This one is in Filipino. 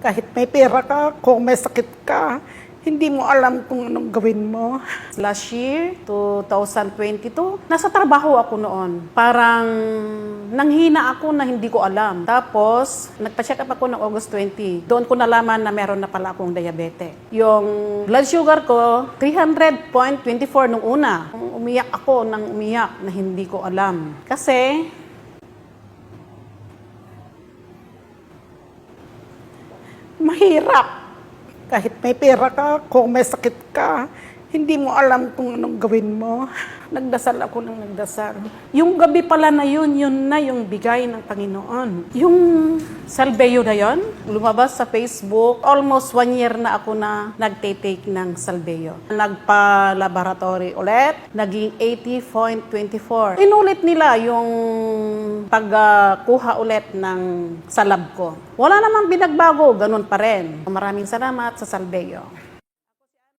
Kahit may pera ka, kung may sakit ka, hindi mo alam kung anong gawin mo. Last year, 2022, nasa trabaho ako noon. Parang nanghina ako na hindi ko alam. Tapos, nagpa-check up ako noong August 20. Doon ko nalaman na meron na pala akong diabetes. Yung blood sugar ko, 300.24 nung una. Umiyak ako ng umiyak na hindi ko alam. Kasi, Mahirap. Kahit may pera ka, kung may sakit ka, hindi mo alam kung anong gawin mo. Nagdasal ako ng nagdasal. Yung gabi pala na yun na yung bigay ng Panginoon. Yung salveyo na yun, lumabas sa Facebook, almost 1 year na ako na nagtitake ng salveyo. Nagpa-laboratory ulit, naging 80.24. Inulit nila yung pagkuha ulit ng sa lab ko. Wala namang binagbago, ganun pa rin. Maraming salamat sa salveyo.